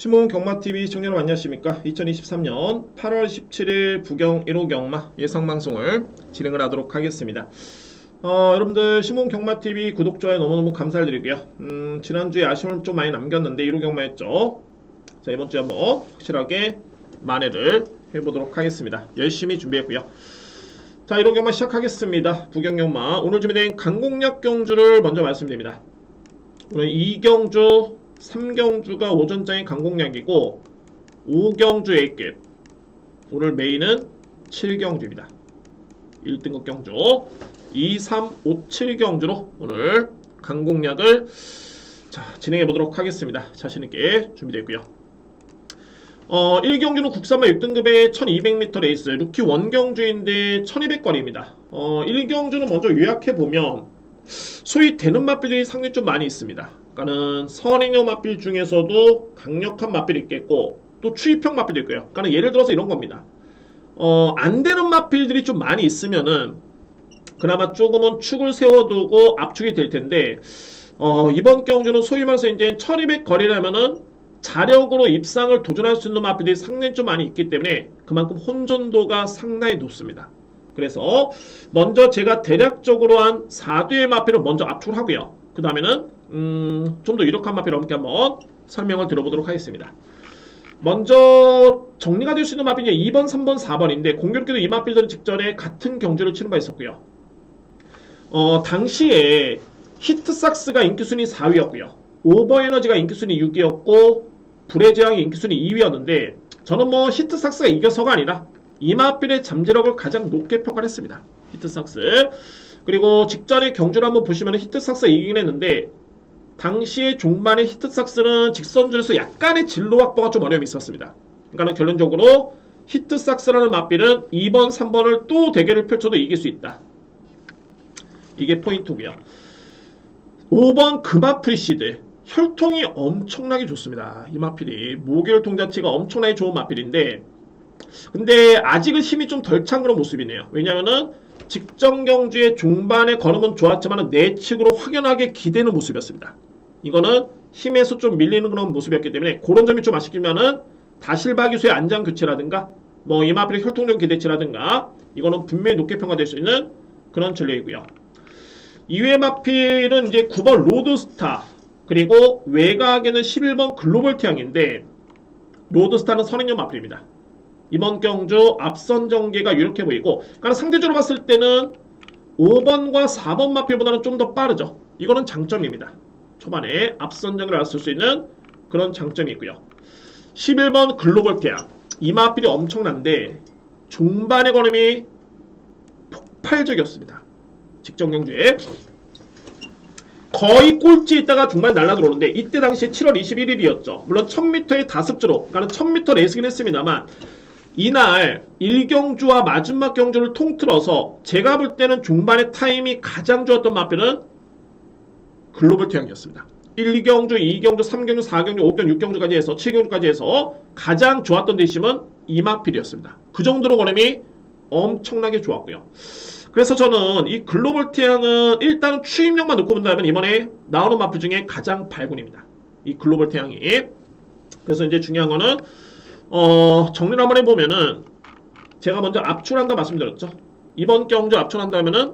시몬 경마TV 시청자 여러분 안녕하십니까. 2023년 8월 17일 부경 1호 경마 예상방송을 진행을 하도록 하겠습니다. 여러분들 시몬 경마TV 구독, 좋아요 너무너무 감사드리고요. 지난주에 아쉬움을 좀 많이 남겼는데 1호 경마였죠. 자, 이번주에 한번 확실하게 만회를 해보도록 하겠습니다. 열심히 준비했고요. 자, 1호 경마 시작하겠습니다. 부경 경마 오늘 준비된 강공략 경주를 먼저 말씀드립니다. 오늘 2경주 3경주가 오전장의 강공략이고 5경주 A급, 오늘 메인은 7경주입니다. 1등급 경주 2, 3, 5, 7경주로 오늘 강공략을 진행해 보도록 하겠습니다. 자신있게 준비되어 있고요. 1경주는 국산마 6등급의 1200m 레이스 루키 원경주인데 1200거리입니다. 1경주는 먼저 요약해보면 소위 되는 맛빌들이 상당히 좀 많이 있습니다. 그러니까는 선행형 맛빌 중에서도 강력한 맛빌이 있겠고 또 추입형 맛빌도 있고요. 그러니까 예를 들어서 이런 겁니다. 안 되는 맛빌들이 좀 많이 있으면은 그나마 조금은 축을 세워두고 압축이 될 텐데 이번 경주는 소위 말해서 이제 1200 거리라면은 자력으로 입상을 도전할 수 있는 맛빌들이 상당히 좀 많이 있기 때문에 그만큼 혼전도가 상당히 높습니다. 그래서 먼저 제가 대략적으로 한 4대의 마필을 먼저 압축을 하고요. 그 다음에는 좀 더 유력한 마필을 함께 한번 설명을 들어보도록 하겠습니다. 먼저 정리가 될 수 있는 마필이 2번, 3번, 4번인데 공교롭게도 이 마필들은 직전에 같은 경주를 치는 바 있었고요. 당시에 히트삭스가 인기순위 4위였고요. 오버에너지가 인기순위 6위였고 불의 제왕이 인기순위 2위였는데 저는 뭐 히트삭스가 이겨서가 아니라 이 마필의 잠재력을 가장 높게 평가를 했습니다. 히트삭스. 그리고 직전에 경주를 한번 보시면 히트삭스가 이기긴 했는데 당시에 종반의 히트삭스는 직선줄에서 약간의 진로 확보가 좀 어려움이 있었습니다. 그러니까 결론적으로 히트삭스라는 마필은 2번, 3번을 또 대결을 펼쳐도 이길 수 있다. 이게 포인트고요. 5번 금화프리시드. 혈통이 엄청나게 좋습니다. 이 마필이 모기혈통 자체가 엄청나게 좋은 마필인데 근데 아직은 힘이 좀 덜 찬 그런 모습이네요. 왜냐면은 직전 경주의 종반의 걸음은 좋았지만 내측으로 확연하게 기대는 모습이었습니다. 이거는 힘에서 좀 밀리는 그런 모습이었기 때문에 그런 점이 좀 아쉽지만은 다실바 기수의 안장 교체라든가 뭐 이 마필의 혈통적 기대치라든가 이거는 분명히 높게 평가될 수 있는 그런 전략이고요. 이외의 마필은 이제 9번 로드스타 그리고 외곽에는 11번 글로벌 태양인데 로드스타는 선행형 마필입니다. 이번 경주 앞선 전개가 유력해 보이고 그러니까 상대적으로 봤을 때는 5번과 4번 마필보다는 좀 더 빠르죠. 이거는 장점입니다. 초반에 앞선 전개를 알았을 수 있는 그런 장점이 있고요. 11번 글로벌 태양. 이 마필이 엄청난데 중반의 걸음이 폭발적이었습니다. 직전 경주에 거의 꼴찌에 있다가 중반에 날라 들어오는데 이때 당시에 7월 21일이었죠. 물론 1000m의 다습주로 그러니까 1000m 레이스긴 했습니다만 이날 1경주와 마지막 경주를 통틀어서 제가 볼 때는 중반의 타임이 가장 좋았던 마필은 글로벌 태양이었습니다. 1경주, 2경주, 3경주, 4경주, 5경주, 6경주까지 해서 7경주까지 해서 가장 좋았던 대심은 이 마필이었습니다. 그 정도로 걸음이 엄청나게 좋았고요. 그래서 저는 이 글로벌 태양은 일단 추임력만 놓고 본다면 이번에 나오는 마필 중에 가장 발군입니다. 이 글로벌 태양이. 그래서 이제 중요한 거는 정리를 한번 해보면은 제가 먼저 압출한다 말씀드렸죠. 이번 경주 압출한다면은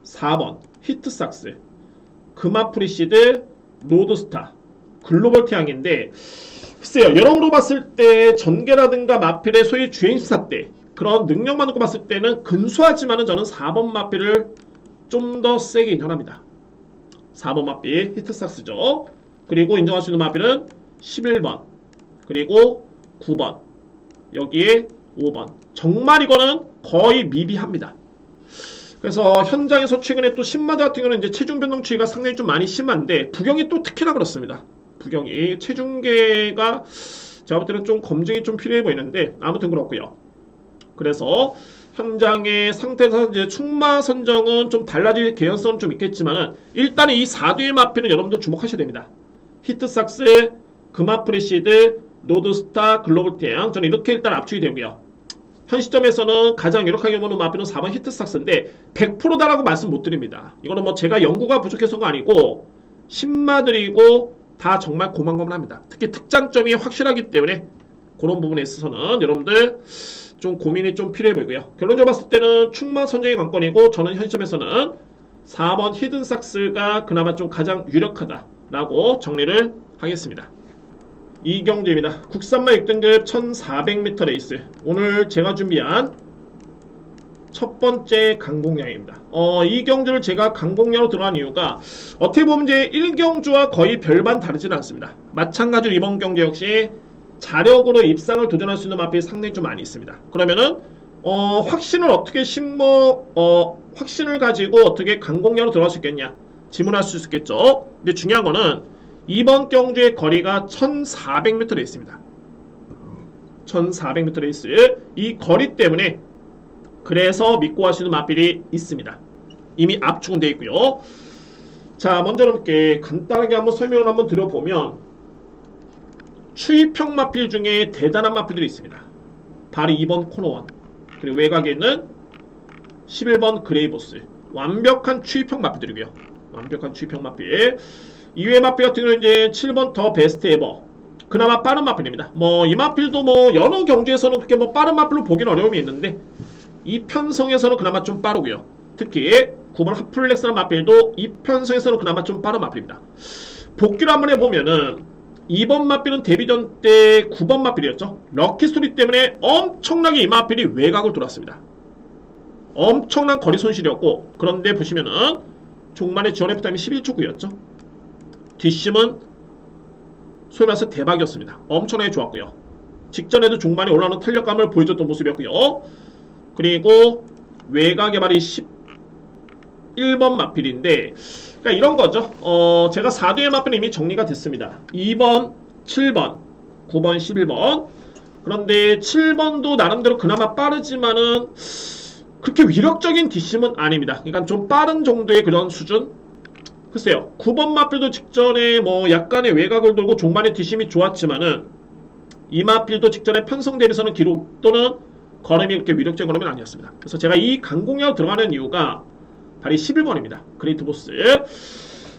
4번 히트삭스, 금화프리시드, 로드스타, 글로벌 태양인데 글쎄요. 여러모로 봤을 때 전개라든가 마필의 소위 주행수사 때 그런 능력만 놓고 봤을 때는 근소하지만은 저는 4번 마필을 좀 더 세게 인정합니다. 4번 마필 히트삭스죠. 그리고 인정할 수 있는 마필은 11번 그리고 9번 여기에 5번 정말 이거는 거의 미비합니다. 그래서 현장에서 최근에 또 신마드 같은 경우는 이제 체중 변동 추이가 상당히 좀 많이 심한데 부경이 또 특히나 그렇습니다. 부경이 체중계가 제가 볼 때는 좀 검증이 좀 필요해 보이는데 아무튼 그렇고요. 그래서 현장의 상태에서 이제 충마 선정은 좀 달라질 개연성은 좀 있겠지만은 일단은 이 4대의 마필은 여러분들 주목하셔야 됩니다. 히트삭스, 금화프리시드, 로드스타, 글로벌 태양 저는 이렇게 일단 압축이 되고요. 현 시점에서는 가장 유력하게 보는 마필은 4번 히트삭스인데 100%다라고 말씀 못 드립니다. 이거는 뭐 제가 연구가 부족해서가 아니고 신마들이고 다 정말 고만고만합니다. 특히 특장점이 확실하기 때문에 그런 부분에 있어서는 여러분들 좀 고민이 좀 필요해 보이고요. 결론적으로 봤을 때는 충마 선정이 관건이고 저는 현 시점에서는 4번 히든삭스가 그나마 좀 가장 유력하다라고 정리를 하겠습니다. 이경주입니다. 국산마 6등급 1400m 레이스. 오늘 제가 준비한 첫 번째 강공량입니다. 이 경주를 제가 강공량으로 들어간 이유가 어떻게 보면 이제 1경주와 거의 별반 다르지는 않습니다. 마찬가지로 이번 경주 역시 자력으로 입상을 도전할 수 있는 마필이 상당히 좀 많이 있습니다. 그러면은 확신을 어떻게 확신을 가지고 어떻게 강공량으로 들어갈 수 있겠냐 질문할 수 있겠죠. 근데 중요한 거는 이번 경주의 거리가 1400m 레이스입니다. 1400m 레이스. 이 거리 때문에 그래서 믿고 할 수 있는 마필이 있습니다. 이미 압축은 되어 있고요. 자, 먼저 이렇게 간단하게 한번 설명을 한번 드려보면 추입형 마필 중에 대단한 마필들이 있습니다. 바로 2번 코너원, 그리고 외곽에 있는 11번 그레이보스. 완벽한 추입형 마필들이고요. 완벽한 추입형 마필. 이외의 마필 같은 경우는 이제 7번 더 베스트 에버. 그나마 빠른 마필입니다. 이 마필도 여러 경주에서는 그렇게 빠른 마필로 보기는 어려움이 있는데 이 편성에서는 그나마 좀 빠르고요. 특히 9번 핫플렉스라는 마필도 이 편성에서는 그나마 좀 빠른 마필입니다. 복귀를 한번 해보면은 2번 마필은 데뷔전 때 9번 마필이었죠. 럭키스토리 때문에 엄청나게 이 마필이 외곽을 돌았습니다. 엄청난 거리 손실이었고, 그런데 보시면은 종만의 지원F 타임이 11초 9였죠. 뒷심은 소위 말해서 대박이었습니다. 엄청나게 좋았고요. 직전에도 종만에 올라오는 탄력감을 보여줬던 모습이었고요. 그리고 외곽의 말이 11번 마필인데, 그러니까 이런 거죠. 제가 4두의 마필은 이미 정리가 됐습니다. 2번, 7번, 9번, 11번. 그런데 7번도 나름대로 그나마 빠르지만은 그렇게 위력적인 뒷심은 아닙니다. 그러니까 좀 빠른 정도의 그런 수준? 글쎄요. 9번 마필도 직전에 약간의 외곽을 돌고 종반의 뒷심이 좋았지만은 이 마필도 직전에 편성 대비서는 기록 또는 걸음이 그렇게 위력적인 걸음은 아니었습니다. 그래서 제가 이 강공략 들어가는 이유가 바로 11번입니다. 그레이트 보스.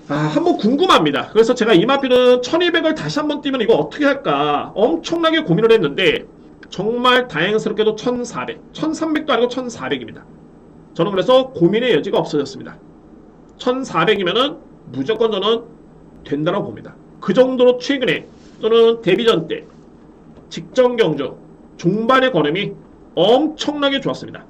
한번 궁금합니다. 그래서 제가 이 마필은 1200을 다시 한번 뛰면 이거 어떻게 할까 엄청나게 고민을 했는데 정말 다행스럽게도 1400, 1300도 아니고 1400입니다. 저는 그래서 고민의 여지가 없어졌습니다. 1400이면은 무조건 저는 된다고 봅니다. 그 정도로 최근에 또는 데뷔전 때 직전 경주 종반의 걸음이 엄청나게 좋았습니다.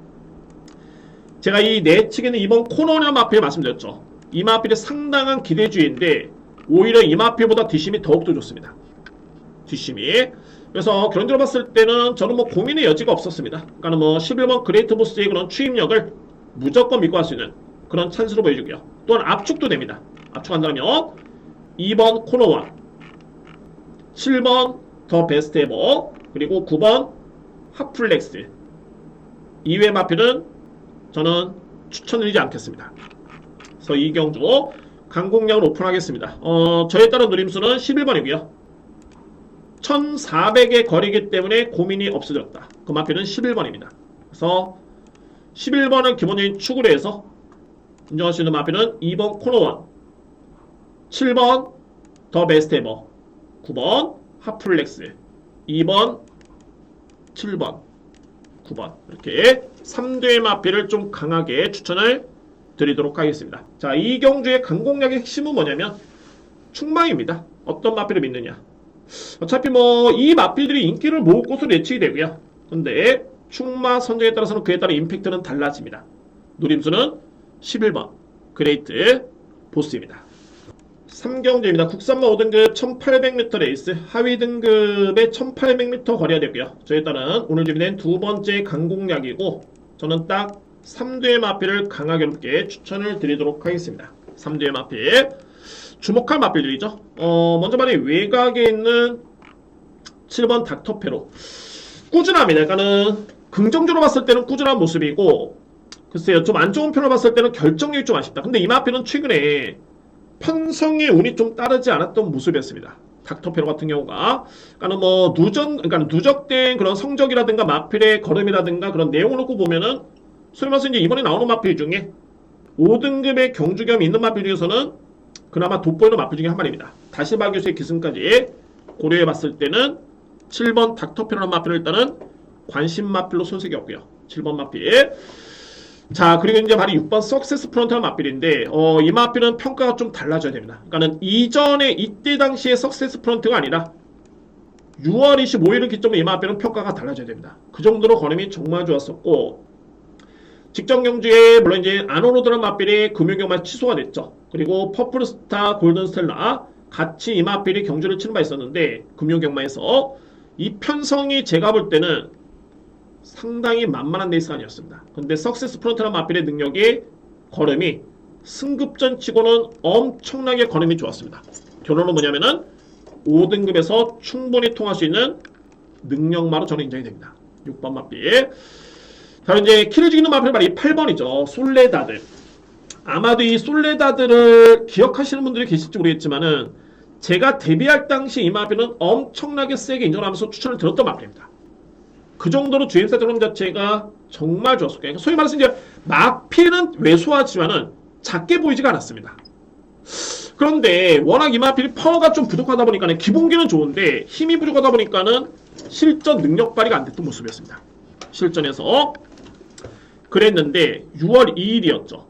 제가 이 내측에는 이번 코너원 마필 말씀드렸죠. 이 마필이 상당한 기대주의인데 오히려 이 마필보다 뒷심이 더욱더 좋습니다. 뒷심이. 그래서 결론적으로 봤을 때는 저는 고민의 여지가 없었습니다. 그러니까 11번 그레이트 보스의 그런 추임력을 무조건 믿고 할 수 있는 그런 찬스로 보여주고요. 또한 압축도 됩니다. 압축한다면 2번 코너원, 7번 더 베스트 에버, 그리고 9번 핫플렉스. 이외의 마필은 저는 추천드리지 않겠습니다. 그래서 이 경주 강공략을 오픈하겠습니다. 저에 따른 누림수는 11번이고요. 1400의 거리이기 때문에 고민이 없어졌다. 그 마필은 11번입니다. 그래서 11번을 기본적인 축으로 해서 인정할 수 있는 마필은 2번 코너원, 7번 더 베스트 에버, 9번 핫플렉스, 2번 7번, 9번 이렇게 3대의 마필을 좀 강하게 추천을 드리도록 하겠습니다. 자, 이 경주의 강공략의 핵심은 뭐냐면 충망입니다. 어떤 마필을 믿느냐. 어차피 이 마필들이 인기를 모을 것으로 예측이 되고요. 근데 충마 선정에 따라서는 그에 따른 임팩트는 달라집니다. 누림수는 11번 그레이트 보스입니다. 3경주입니다. 국산마 5등급 1800m 레이스, 하위 등급의 1800m 거리가 되고요. 저에 따른 오늘 준비된 두 번째 강공략이고 저는 딱 3두의 마필을 강하게 높게 추천을 드리도록 하겠습니다. 3두의 마필 주목할 마필들이죠. 먼저 말해 외곽에 있는 7번 닥터페로 꾸준합니다. 그러니까는 긍정적으로 봤을 때는 꾸준한 모습이고, 글쎄요 좀 안 좋은 편으로 봤을 때는 결정력이 좀 아쉽다. 근데 이 마필은 최근에 편성의 운이 좀 따르지 않았던 모습이었습니다. 닥터페로 같은 경우가 그러니까 누적된 그런 성적이라든가 마필의 걸음이라든가 그런 내용을 놓고 보면은 소위 말해서 이제 이번에 나오는 마필 중에 5등급의 경주겸이 있는 마필 중에서는 그나마 돋보이는 마필 중에 한 마리입니다. 다시마 교수의 기승까지 고려해봤을 때는 7번 닥터페라는 마필을 일단은 관심 마필로 손색이 없고요. 7번 마필. 자, 그리고 이제 바로 6번 석세스 프론트라는 마필인데 이 마필은 평가가 좀 달라져야 됩니다. 그러니까는 이전에 이때 당시에 석세스 프론트가 아니라 6월 25일을 기점으로 이 마필은 평가가 달라져야 됩니다. 그 정도로 걸음이 정말 좋았었고, 직전 경주에 물론 이제 아노로드라는 마필이 금요경만 취소가 됐죠. 그리고 퍼플스타, 골든스텔라 같이 이 마필이 경주를 치는 바 있었는데 금요경마에서 이 편성이 제가 볼 때는 상당히 만만한 레이스가 아니었습니다. 근데 석세스 프론트라는 마필의 능력이 걸음이 승급전 치고는 엄청나게 걸음이 좋았습니다. 결론은 뭐냐면은 5등급에서 충분히 통할 수 있는 능력마로 저는 인정이 됩니다. 6번 마필. 자, 이제 키를 죽이는 마필은 바로 이 8번이죠. 솔레다드. 아마도 이 솔레다드를 기억하시는 분들이 계실지 모르겠지만은 제가 데뷔할 당시 이 마필은 엄청나게 세게 인정하면서 추천을 드렸던 마필입니다. 그 정도로 주행사 드럼 자체가 정말 좋았어요. 그러니까 소위 말해서 이제 마필은 왜소하지만은 작게 보이지가 않았습니다. 그런데 워낙 이 마필이 파워가 좀 부족하다 보니까는 기본기는 좋은데 힘이 부족하다 보니까는 실전 능력 발휘가 안 됐던 모습이었습니다. 실전에서 그랬는데 6월 2일이었죠.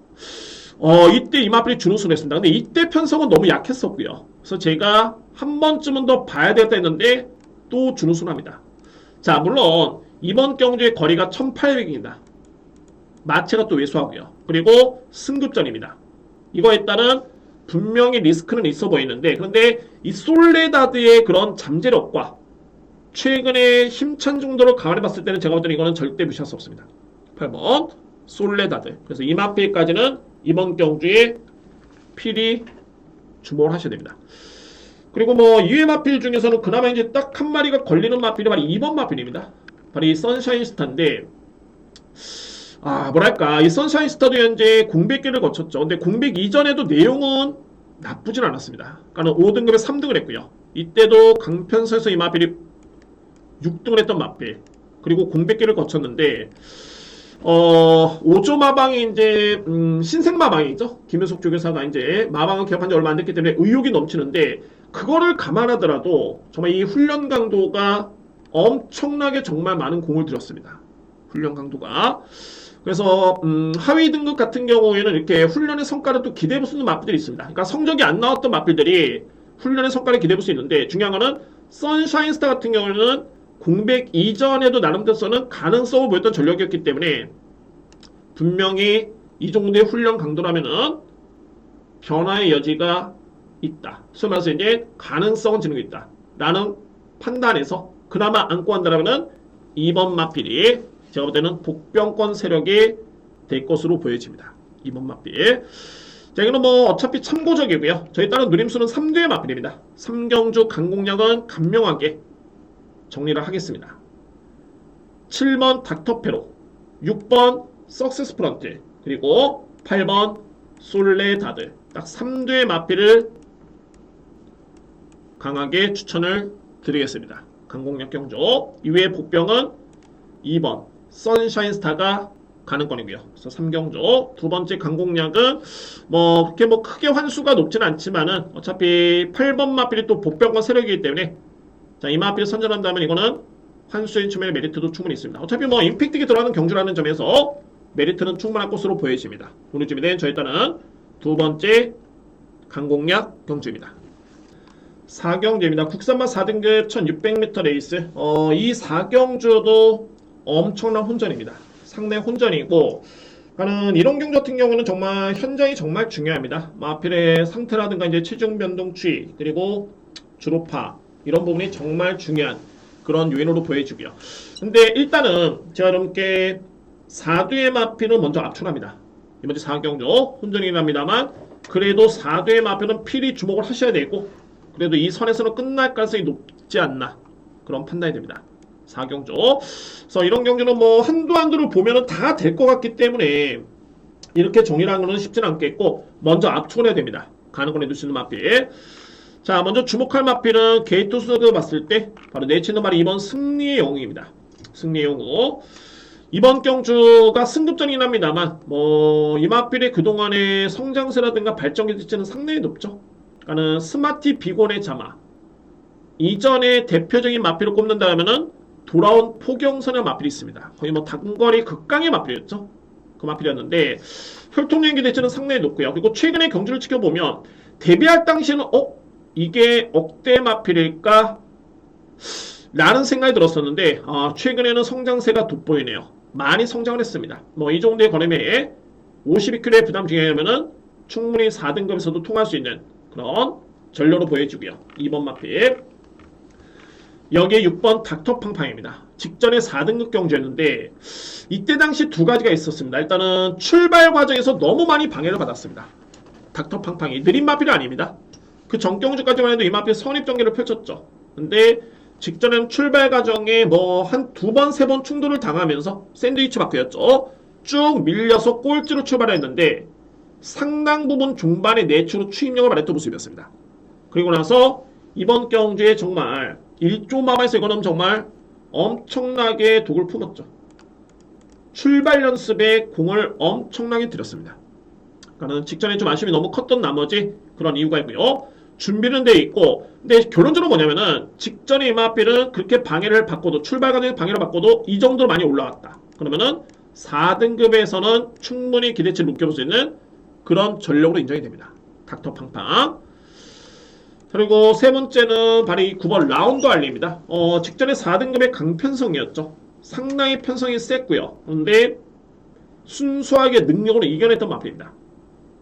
이때 이 마필이 준우승을 했습니다. 근데 이때 편성은 너무 약했었고요. 그래서 제가 한 번쯤은 더 봐야 되겠다 했는데 또 준우승을 합니다. 자, 물론 이번 경주의 거리가 1800입니다. 마체가 또 왜소하고요. 그리고 승급전입니다. 이거에 따른 분명히 리스크는 있어 보이는데, 그런데 이 솔레다드의 그런 잠재력과 최근의 힘찬 정도를 감안해봤을 때는 제가 볼 때는 이거는 절대 무시할 수 없습니다. 8번 솔레다드. 그래서 이 마필까지는 이번 경주에 필히 주목을 하셔야 됩니다. 그리고 뭐 이외 마필 중에서는 그나마 이제 딱 한 마리가 걸리는 마필이 바로 2번 마필입니다. 바로 이 선샤인 스타인데, 뭐랄까, 이 선샤인 스타도 현재 공백기를 거쳤죠. 근데 공백 이전에도 내용은 나쁘진 않았습니다. 그러니까 5등급에 3등을 했고요. 이때도 강편서에서 이 마필이 6등을 했던 마필. 그리고 공백기를 거쳤는데, 5조 마방이 이제, 신생 마방이죠. 김효석 조교사가 이제 마방을 개업한 지 얼마 안 됐기 때문에 의욕이 넘치는데, 그거를 감안하더라도 정말 이 훈련 강도가 엄청나게 정말 많은 공을 들였습니다. 훈련 강도가. 그래서 하위 등급 같은 경우에는 이렇게 훈련의 성과를 또 기대해 볼 수 있는 마필들이 있습니다. 그러니까 성적이 안 나왔던 마필들이 훈련의 성과를 기대해 볼 수 있는데, 중요한 거는 선샤인스타 같은 경우에는 공백 이전에도 나름대로서는 가능성을 보였던 전력이었기 때문에 분명히 이 정도의 훈련 강도라면은 변화의 여지가 있다. 소위 말해서 이제 가능성은 지니고 있다. 라는 판단에서 그나마 안고 한다라면은 2번 마필이 제가 볼 때는 복병권 세력이 될 것으로 보여집니다. 2번 마필. 자, 이거는 뭐 어차피 참고적이고요. 저희 따른 누림수는 3두의 마필입니다. 3경주 강공략은 간명하게 정리를 하겠습니다. 7번 닥터페로, 6번 석세스 프런트, 그리고 8번 솔레다드. 딱 3두의 마필을 강하게 추천을 드리겠습니다. 강공략 경주. 이외의 복병은 2번 선샤인스타가 가능권이고요. 그래서 3경주. 두 번째 강공략은 그렇게 크게 환수가 높지는 않지만은 어차피 8번 마필이 또 복병권 세력이기 때문에, 자, 이 마필을 선전한다면 이거는 환수의 측면의 메리트도 충분히 있습니다. 어차피 임팩트가 들어가는 경주라는 점에서 메리트는 충분할 것으로 보여집니다. 오늘 준비된 저희 따는 두 번째 강공략 경주입니다. 4경주입니다. 국산마 4등급 1600m 레이스. 이 4경주도 엄청난 혼전입니다. 상당히 혼전이고, 이런 경주 같은 경우는 정말 현장이 정말 중요합니다. 마필의 상태라든가 이제 체중 변동 추이, 그리고 주로파, 이런 부분이 정말 중요한 그런 요인으로 보여지고요. 근데 일단은 제가 여러분께 4두의 마필은 먼저 압축합니다. 이번 주 4경주 혼전이긴 합니다만, 그래도 4두의 마필은 필히 주목을 하셔야 되고, 그래도 이 선에서는 끝날 가능성이 높지 않나, 그런 판단이 됩니다. 4경주. 그래서 이런 경주는 한두를 보면은 다 될 것 같기 때문에 이렇게 정리하는 건 쉽지는 않겠고, 먼저 압축을 해야 됩니다. 가능권 해둘 수 있는 마필. 자, 먼저 주목할 마필은 게이트 수드 봤을 때 바로 내치는 말이 2번 승리의 영웅입니다. 승리의 영웅. 이번 경주가 승급전이긴 합니다만 이마필의 그동안의 성장세라든가 발전 기대치는 상당히 높죠. 그러니까는 스마티 비곤의 자마 이전에 대표적인 마필을 꼽는다면은 돌아온 포경선의 마필이 있습니다. 거의 단거리 극강의 마필이었죠. 그 마필이었는데 혈통량 기대치는 상당히 높고요. 그리고 최근의 경주를 지켜보면 데뷔할 당시에는 이게 억대 마필일까? 라는 생각이 들었었는데 최근에는 성장세가 돋보이네요. 많이 성장을 했습니다. 이 정도의 걸음에 52kg의 부담 중이라면은 충분히 4등급에서도 통할 수 있는 그런 전료로 보여주고요. 2번 마필. 여기에 6번 닥터팡팡입니다. 직전에 4등급 경주였는데 이때 당시 두 가지가 있었습니다. 일단은 출발 과정에서 너무 많이 방해를 받았습니다. 닥터팡팡이 느린 마필이 아닙니다. 그 전 경주까지만 해도 이 마필 선입 전개를 펼쳤죠. 근데 직전엔 출발 과정에 한 두 번, 세 번 충돌을 당하면서 샌드위치 마크였죠. 쭉 밀려서 꼴찌로 출발했는데 상당 부분 중반에 내추로 추임력을 발휘했던 모습이었습니다. 그리고 나서 이번 경주에 정말 1조 마마에서 이거는 정말 엄청나게 독을 품었죠. 출발 연습에 공을 엄청나게 들였습니다. 그러니까 직전에 좀 아쉬움이 너무 컸던 나머지 그런 이유가 있고요. 준비는 돼 있고, 근데 결론적으로 뭐냐면은 직전에 이마필은 그렇게 방해를 받고도 출발 과정에 방해를 받고도 이 정도로 많이 올라왔다. 그러면은 4등급에서는 충분히 기대치를 높게 볼 수 있는 그런 전력으로 인정이 됩니다. 닥터팡팡. 그리고 세 번째는 바로 이 9번 라운드 알리입니다. 직전에 4등급의 강편성이었죠. 상당히 편성이 셌고요. 그런데 순수하게 능력으로 이겨냈던 마필입니다.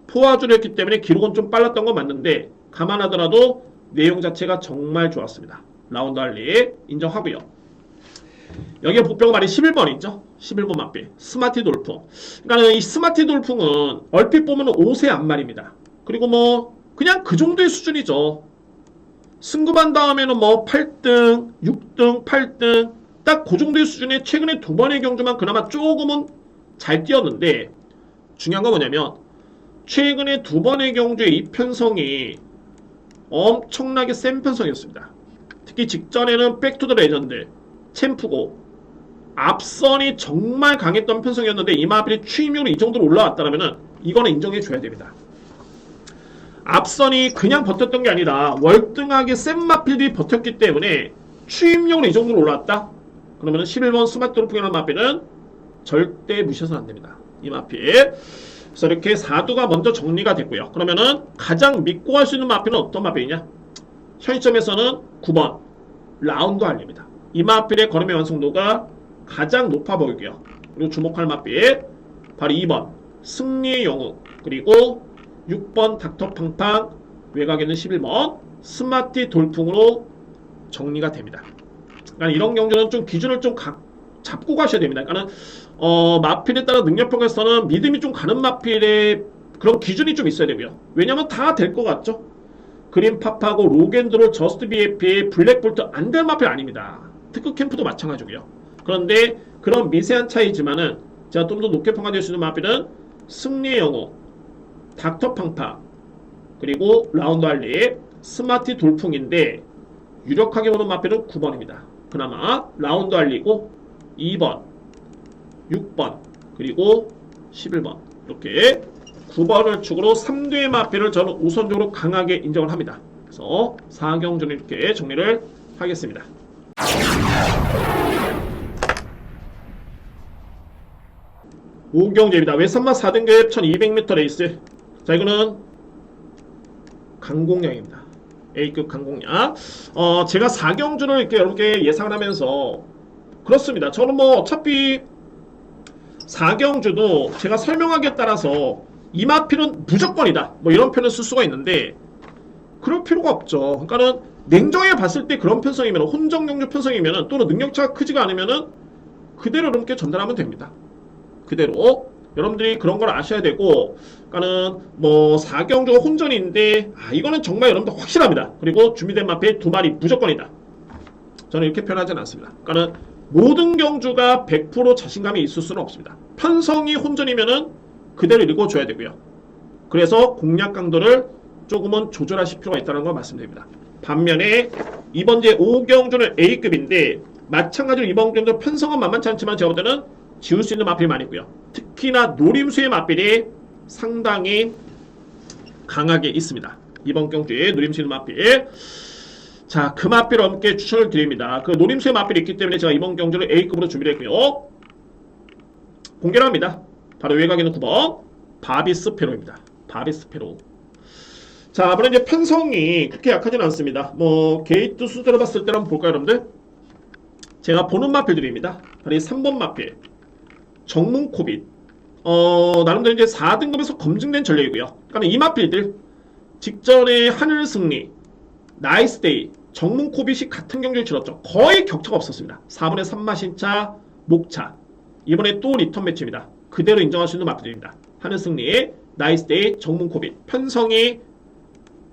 포화주를 했기 때문에 기록은 좀 빨랐던 건 맞는데 감안하더라도 내용 자체가 정말 좋았습니다. 라운드 알리 인정하고요. 여기에 복병 말이 11번 있죠. 11번 마필 스마티 돌풍. 그러니까 이 스마티 돌풍은 얼핏 보면 5세 안말입니다. 그리고 그냥 그 정도의 수준이죠. 승급한 다음에는 8등, 6등, 8등 딱 그 정도의 수준에 최근에 두 번의 경주만 그나마 조금은 잘 뛰었는데 중요한 건 뭐냐면 최근에 두 번의 경주의 이 편성이 엄청나게 센 편성이었습니다. 특히 직전에는 백투더 레전드, 챔프고 앞선이 정말 강했던 편성이었는데 이마필이 추임력으로 이 정도로 올라왔다면 이거는 인정해줘야 됩니다. 앞선이 그냥 버텼던 게 아니라 월등하게 센 마필들이 버텼기 때문에 추임력으로 이 정도로 올라왔다? 그러면 11번 스마트 돌풍이라는 마필은 절대 무시해서는 안 됩니다. 이 마필. 그래서 이렇게 4두가 먼저 정리가 됐고요. 그러면은 가장 믿고 갈 수 있는 마필은 어떤 마필이냐? 현 시점에서는 9번 라운드 알리입니다. 이 마필의 걸음의 완성도가 가장 높아 보이고요. 그리고 주목할 마필 바로 2번 승리의 영웅, 그리고 6번 닥터팡팡, 외곽에는 11번 스마티 돌풍으로 정리가 됩니다. 그러니까 이런 경주는 좀 기준을 좀 잡고 가셔야 됩니다. 그러니까 마필에 따라 능력평가에서는 믿음이 좀 가는 마필의 그런 기준이 좀 있어야 되고요. 왜냐면 다 될 것 같죠? 그린팝하고 로겐드롤, 저스트 BF의 블랙볼트 안 될 마필 아닙니다. 특급 캠프도 마찬가지고요. 그런데 그런 미세한 차이지만은 제가 좀 더 높게 평가될 수 있는 마필은 승리의 영웅, 닥터팡팡, 그리고 라운드 알리, 스마티 돌풍인데 유력하게 보는 마필은 9번입니다. 그나마 라운드 알리고 2번, 6번, 그리고 11번 이렇게 9번을 축으로 3두의 마필을 저는 우선적으로 강하게 인정을 합니다. 그래서 4경주는 이렇게 정리를 하겠습니다. 5경주입니다. 외산마 4등급 1200m 레이스. 자, 이거는 강공량입니다. A급 강공량. 제가 4경주를 이렇게 여러분께 예상을 하면서 그렇습니다. 저는 어차피 4경주도 제가 설명하기에 따라서 이 마필은 무조건이다, 이런 표현을 쓸 수가 있는데 그럴 필요가 없죠. 그러니까는 냉정하게 봤을 때 그런 편성이면, 혼정경주 편성이면, 또는 능력차가 크지가 않으면은 그대로 여러분께 전달하면 됩니다. 그대로 여러분들이 그런 걸 아셔야 되고, 그러니까는 4경주가 혼전인데 이거는 정말 여러분들 확실합니다. 그리고 준비된 마필 2마리 무조건이다. 저는 이렇게 표현하지는 않습니다. 그러니까는 모든 경주가 100% 자신감이 있을 수는 없습니다. 편성이 혼전이면은 그대로 읽어줘야 되고요. 그래서 공략 강도를 조금은 조절하실 필요가 있다는 걸 말씀드립니다. 반면에 이번 제 5경주는 A급인데 마찬가지로 이번 경주 편성은 만만치 않지만 제가 볼 때는 지울 수 있는 마필이 많이 있고요. 특히나 노림수의 마필이 상당히 강하게 있습니다. 이번 경주에 노림수 있는 마필. 자, 그 마필 함께 추천을 드립니다. 그 노림수의 마필이 있기 때문에 제가 이번 경주를 A급으로 준비를 했고요. 공개를 합니다. 바로 외곽에 있는 9번 바비스페로입니다. 바비스페로. 자, 이번에 이제 편성이 그렇게 약하진 않습니다. 뭐 게이트 수대로 봤을 때는 한번 볼까요, 여러분들? 제가 보는 마필들입니다. 바로 이 3번 마필 정문코빗. 나름대로 이제 4등급에서 검증된 전력이고요. 그러니까 이 마필들 직전에 하늘승리, 나이스데이, 정문코빗이 같은 경기를 치렀죠. 거의 격차가 없었습니다. 4분의 3마신차, 목차. 이번에 또 리턴 매치입니다. 그대로 인정할 수 있는 마필들입니다. 하늘승리, 나이스데이, 정문코빗. 편성이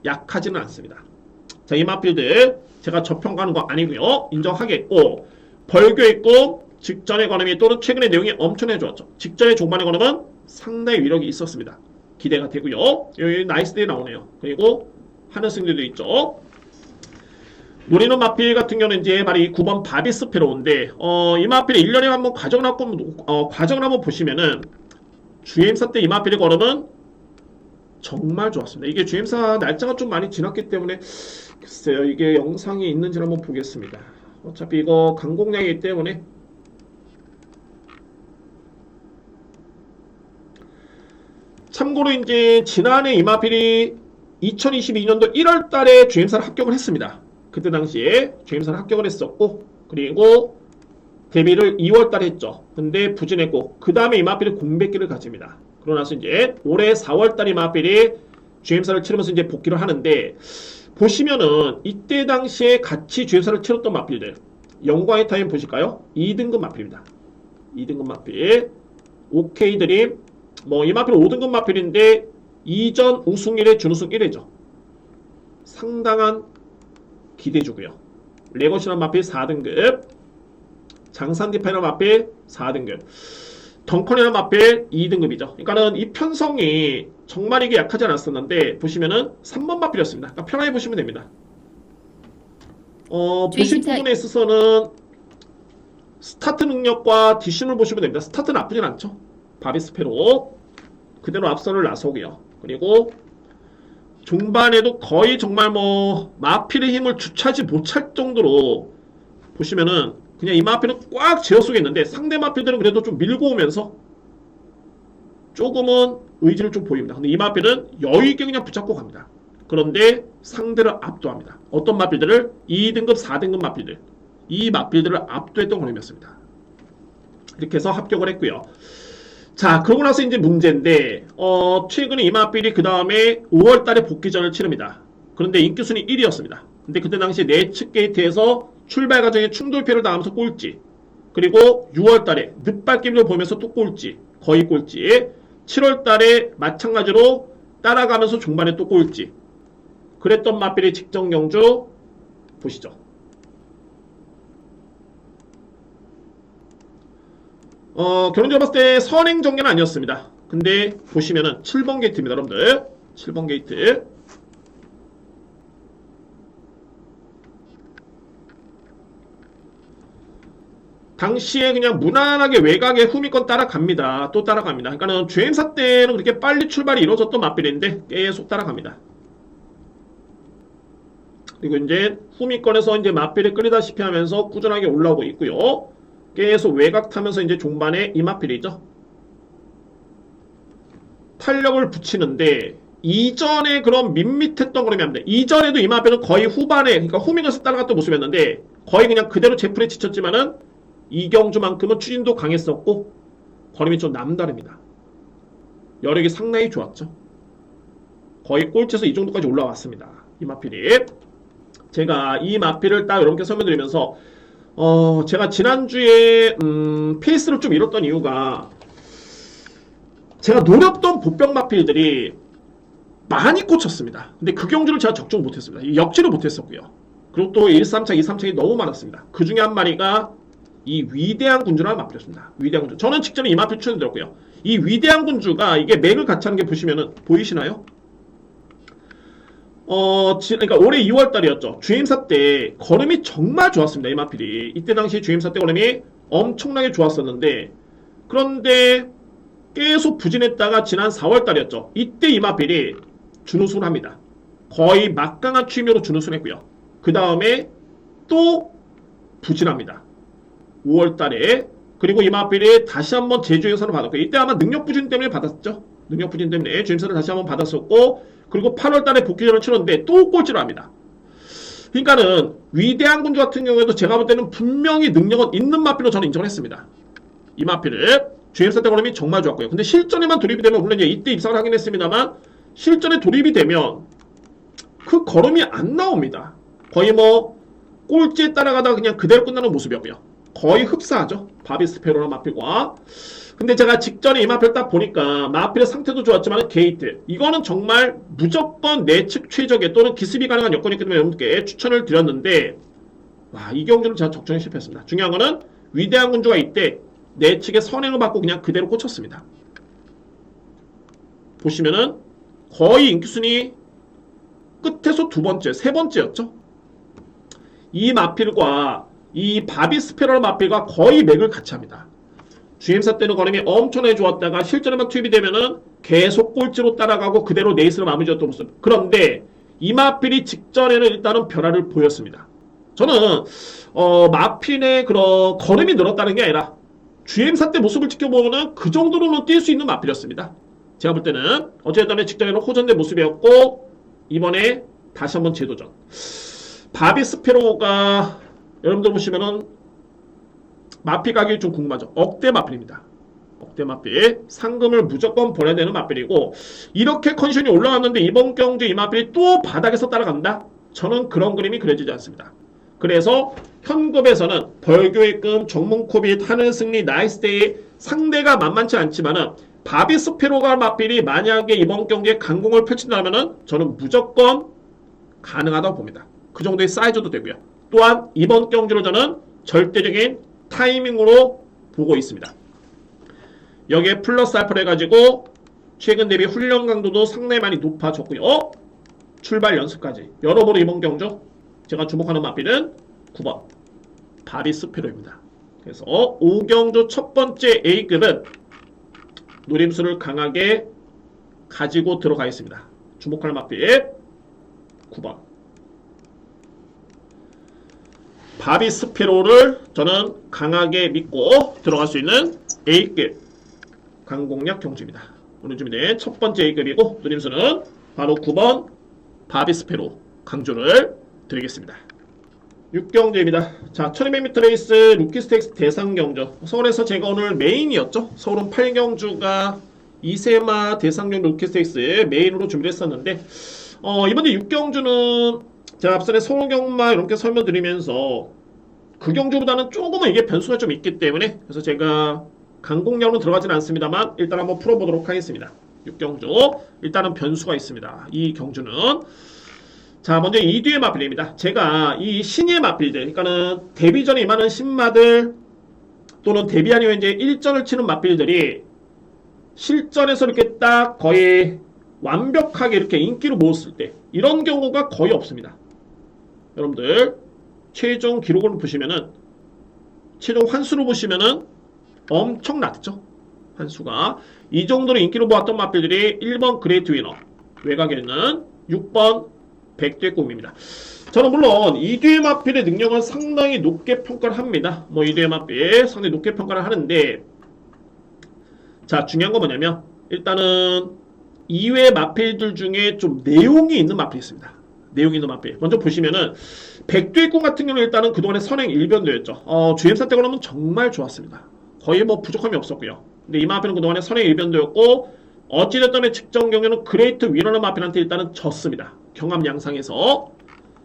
약하지는 않습니다. 자, 이 마필들 제가 저평가하는 거 아니고요. 인정하겠고, 벌교 있고 직전의 걸음이 또는 최근의 내용이 엄청나게 좋았죠. 직전의 종반의 걸음은 상당히 위력이 있었습니다. 기대가 되고요. 여기 나이스데이 나오네요. 그리고 하늘승리도 있죠. 노리는 마필 같은 경우는 이제 바로 이 9번 바비스페로인데 이 마필이 1년에 한번 과정을 한번 보시면은 주행사 때 이 마필의 걸음은 정말 좋았습니다. 이게 주행사 날짜가 좀 많이 지났기 때문에 글쎄요, 이게 영상이 있는지 한번 보겠습니다. 어차피 이거 강공량이기 때문에 참고로 이제 지난해 이 마필이 2022년도 1월달에 주행사를 합격을 했습니다. 그때 당시에 주행사를 합격을 했었고, 그리고 데뷔를 2월달에 했죠. 근데 부진했고, 그 다음에 이 마필이 공백기를 가집니다. 그러고 나서 이제 올해 4월달 이 마필이 주행사를 치르면서 이제 복귀를 하는데, 보시면은 이때 당시에 같이 주행사를 치렀던 마필들, 영광의 타임 보실까요? 2등급 마필입니다. 2등급 마필, OK 드림, 뭐 이 마필 5등급 마필인데 이전 우승 1회 준우승 1회죠. 상당한 기대주고요. 레거시란 마필 4등급, 장산디파이너 마필 4등급, 덩컨이라는 마필 2등급이죠. 그러니까는 이 편성이 정말 이게 약하지 않았었는데 보시면은 3번 마필이었습니다. 그러니까 편하게 보시면 됩니다. 보실 부분에 있어서는 스타트 능력과 뒷심을 보시면 됩니다. 스타트는 나쁘진 않죠. 바비스페로 그대로 앞선을 나서고요. 그리고 중반에도 거의 정말 뭐 마필의 힘을 주체하지 못할 정도로 보시면은 그냥 이 마필은 꽉 제어속했는데 상대 마필들은 그래도 좀 밀고 오면서 조금은 의지를 좀 보입니다. 근데 이 마필은 여유있게 그냥 붙잡고 갑니다. 그런데 상대를 압도합니다. 어떤 마필들을? 2등급, 4등급 마필들. 이 마필들을 압도했던 그림이었습니다. 이렇게 해서 합격을 했고요. 자, 그러고 나서 이제 문제인데 최근에 이 마필이 그 다음에 5월달에 복귀전을 치릅니다. 그런데 인기순위 1위였습니다. 근데 그때 당시 내측 게이트에서 출발 과정에 충돌패를 당하면서 꼴찌, 그리고 6월달에 늦발길을 보면서 또 꼴찌, 거의 꼴찌, 7월달에 마찬가지로 따라가면서 종반에 또 꼴찌. 그랬던 마필의 직전 경주 보시죠. 결론적으로 봤을 때 선행 전개는 아니었습니다. 근데 보시면은 7번 게이트입니다, 여러분들. 7번 게이트. 당시에 그냥 무난하게 외곽에 후미권 따라갑니다. 또 따라갑니다. 그러니까는 주행사 때는 그렇게 빨리 출발이 이루어졌던 마필인데 계속 따라갑니다. 그리고 이제 후미권에서 이제 마필을 끌리다시피 하면서 꾸준하게 올라오고 있고요. 계속 외곽 타면서 이제 종반에 이 마필이죠. 탄력을 붙이는데 이전에 그런 밋밋했던 그림이 안 돼. 이전에도 이 마필은 거의 후반에, 그러니까 후미권에서 따라갔던 모습이었는데 거의 그냥 그대로 제풀에 지쳤지만은 이경주만큼은 추진도 강했었고 걸음이 좀 남다릅니다. 여력이 상당히 좋았죠. 거의 꼴찌에서 이 정도까지 올라왔습니다. 이 마필이. 제가 이 마필을 딱 여러분께 설명드리면서 제가 지난주에 페이스를 좀 잃었던 이유가 제가 노렸던 보병 마필들이 많이 꽂혔습니다. 근데 그 경주를 제가 적중 못했습니다. 역지를 못했었고요. 그리고 또 1, 3차, 2, 3차이 너무 많았습니다. 그 중에 한 마리가 이 위대한 군주라는 마필이었습니다. 위대한 군주. 저는 직전에 이 마필 추천드렸고요. 이 위대한 군주가 이게 맥을 같이 하는 게 보시면은 보이시나요? 그러니까 올해 2월달이었죠. 주임사 때 걸음이 정말 좋았습니다. 이 마필이. 이때 당시 주임사 때 걸음이 엄청나게 좋았었는데 그런데 계속 부진했다가 지난 4월달이었죠. 이때 이마필이 준우승을 합니다. 거의 막강한 취미로 준우승을 했고요. 그 다음에 또 부진합니다. 5월달에. 그리고 이마필이 다시 한번 제주행선을 받았고, 이때 아마 능력 부진 때문에 받았죠. 능력 부진 때문에 주임사를 다시 한번 받았었고, 그리고 8월달에 복귀전을 치렀는데 또 꼴찌를 합니다. 그러니까는 위대한 군주 같은 경우에도 제가 볼 때는 분명히 능력은 있는 마필로 저는 인정을 했습니다. 이 마필을 주임사 때 걸음이 정말 좋았고요. 근데 실전에만 돌입이 되면, 물론 이때 입상을 하긴 했습니다만, 실전에 돌입이 되면 그 걸음이 안 나옵니다. 거의 뭐 꼴찌에 따라가다가 그냥 그대로 끝나는 모습이었고요. 거의 흡사하죠. 바비스페로나 마필과. 근데 제가 직전에 이 마필 딱 보니까 마필의 상태도 좋았지만 게이트, 이거는 정말 무조건 내측 최적의 또는 기습이 가능한 여건이 있기 때문에 여러분께 추천을 드렸는데, 와, 이 경주는 제가 적정에 실패했습니다. 중요한 거는 위대한 군주가 이때 내측의 선행을 받고 그냥 그대로 꽂혔습니다. 보시면은 거의 인기순위 끝에서 두 번째, 세 번째였죠. 이 마필과 이 바비스페럴 마필과 거의 맥을 같이 합니다. 주임사 때는 걸음이 엄청나게 좋았다가 실전에만 투입이 되면은 계속 꼴찌로 따라가고 그대로 레이스를 마무리 지었던 모습. 그런데 이 마필이 직전에는 일단은 변화를 보였습니다. 저는 마필의 그런 걸음이 늘었다는 게 아니라 주임사 때 모습을 지켜보면은 그 정도로는 뛸 수 있는 마필이었습니다. 제가 볼 때는 어쨌든 직전에는 호전된 모습이었고, 이번에 다시 한번 재도전. 바비스페로가 여러분들 보시면은 마필 가격이 좀 궁금하죠. 억대 마필입니다. 억대 마필. 상금을 무조건 벌어야 되는 마필이고, 이렇게 컨디션이 올라왔는데 이번 경주 이 마필이 또 바닥에서 따라간다? 저는 그런 그림이 그려지지 않습니다. 그래서 현급에서는 벌교의금, 정문코빗, 하늘승리, 나이스데이 상대가 만만치 않지만은 바비스페로가 마필이 만약에 이번 경기에 강공을 펼친다면은 저는 무조건 가능하다고 봅니다. 그 정도의 사이즈도 되고요. 또한 이번 경기로 저는 절대적인 타이밍으로 보고 있습니다. 여기에 플러스 알파를 해가지고 최근 대비 훈련 강도도 상당히 많이 높아졌고요. 출발 연습까지. 여러모로 이번 경주 제가 주목하는 마필은 9번 바비스페로입니다. 그래서 5경주 첫 번째 A급은 노림수를 강하게 가지고 들어가겠습니다. 주목할 마필 9번 바비스페로를 저는 강하게 믿고 들어갈 수 있는 A급 강공략 경주입니다. 오늘 준비된 첫 번째 A급이고, 노림수는 바로 9번 바비스페로 강조를 드리겠습니다. 6경주입니다. 자, 1200m 레이스 루키스텍스 대상경주. 서울에서 제가 오늘 메인이었죠. 서울은 8경주가 이세마 대상경 루키스텍스 메인으로 준비를 했었는데, 이번에 6경주는 제가 앞선에 서울경마 이렇게 설명드리면서 그 경주보다는 조금은 이게 변수가 좀 있기 때문에, 그래서 제가 강공략으로 들어가지는 않습니다만 일단 한번 풀어보도록 하겠습니다. 6경주 일단은 변수가 있습니다. 이 경주는 자, 먼저 이뒤의 마필입니다. 제가 이 신의 마필들, 그러니까는 데뷔 전에 임하는 신마들 또는 데뷔 아니면 이제 일전을 치는 마필들이 실전에서 이렇게 딱 거의 완벽하게 이렇게 인기를 모았을 때, 이런 경우가 거의 없습니다. 여러분들 최종 기록을 보시면은, 최종 환수로 보시면은 엄청 낮죠. 환수가 이 정도로 인기를 모았던 마필들이 1번 그레이트 위너, 외곽에는 6번 백두의 꿈입니다. 저는 물론 이뒤의 마필의 능력은 상당히 높게 평가를 합니다. 뭐 이뒤의 마필 상당히 높게 평가를 하는데, 자, 중요한 건 뭐냐면 일단은 이외 마필들 중에 좀 내용이 있는 마필이 있습니다. 내용이 있는 마필. 먼저 보시면은 백두의 꿈 같은 경우는 일단은 그동안에 선행 일변도였죠. 주임사 때 그러면 정말 좋았습니다. 거의 뭐 부족함이 없었고요. 근데 이 마필은 그동안에 선행 일변도였고, 어찌됐든 직전 경기는 그레이트 위너는 마필한테 일단은 졌습니다. 경합 양상에서.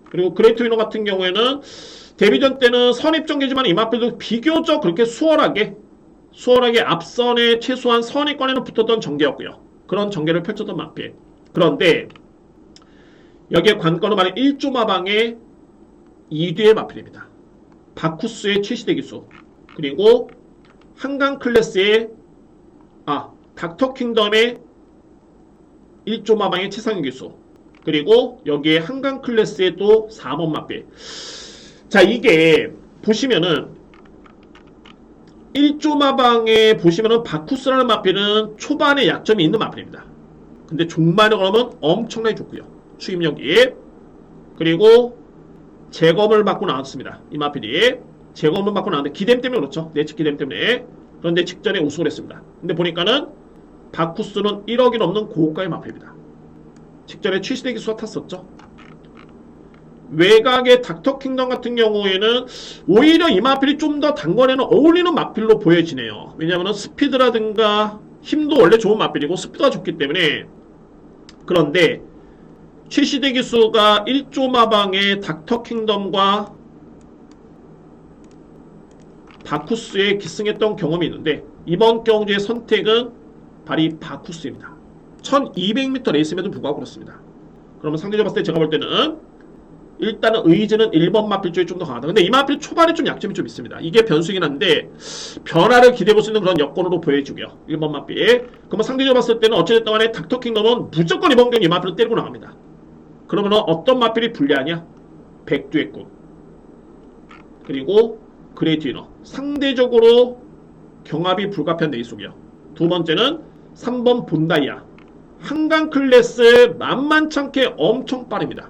그리고 그레이트 위너 같은 경우에는 데뷔전 때는 선입전개지만 이 마필도 비교적 그렇게 수월하게 앞선에 최소한 선입권에는 붙었던 전개였고요. 그런 전개를 펼쳤던 마필. 그런데 여기에 관건은 말해 1조 마방의 2뒤의 마필입니다. 바쿠스의 최시대 기수, 그리고 한강 클래스의 닥터 킹덤의 1조 마방의 최상위 기수, 그리고 여기에 한강 클래스의 또 4번 마필. 자, 이게 보시면은 일조마방에 보시면은 바쿠스라는 마필은 초반에 약점이 있는 마필입니다. 근데 종반에 그러면 엄청나게 좋고요. 추임력이. 그리고 재검을 받고 나왔습니다. 이 마필이 재검을 받고 나왔는데 기댐 때문에 그렇죠. 내측 기댐 때문에. 그런데 직전에 우승을 했습니다. 근데 보니까는 바쿠스는 1억이 넘는 고가의 마필입니다. 직전에 최시대 기수가 탔었죠. 외곽의 닥터킹덤 같은 경우에는 오히려 이 마필이 좀 더 단거리에는 어울리는 마필로 보여지네요. 왜냐하면 스피드라든가 힘도 원래 좋은 마필이고 스피드가 좋기 때문에. 그런데 최시대 기수가 1조 마방의 닥터킹덤과 바쿠스에 기승했던 경험이 있는데 이번 경주의 선택은 바로 바쿠스입니다. 1200m 레이스임에도 불구하고 그렇습니다. 그러면 상대적으로 봤을 때 제가 볼 때는 일단은 의지는 1번 마필 쪽이 좀 더 강하다. 근데 이 마필 초반에 좀 약점이 좀 있습니다. 이게 변수이긴 한데 변화를 기대해볼 수 있는 그런 여건으로 보여주고요. 1번 마필. 그러면 상대적으로 봤을 때는 어찌됐든 간에 닥터킹덤은 무조건 이번 경기 이 마필을 때리고 나갑니다. 그러면 어떤 마필이 불리하냐? 백두의 꿈. 그리고 그레이트 위너. 상대적으로 경합이 불가피한 레이스고요. 두 번째는 3번 본다이아. 한강 클래스 만만찮게 엄청 빠릅니다.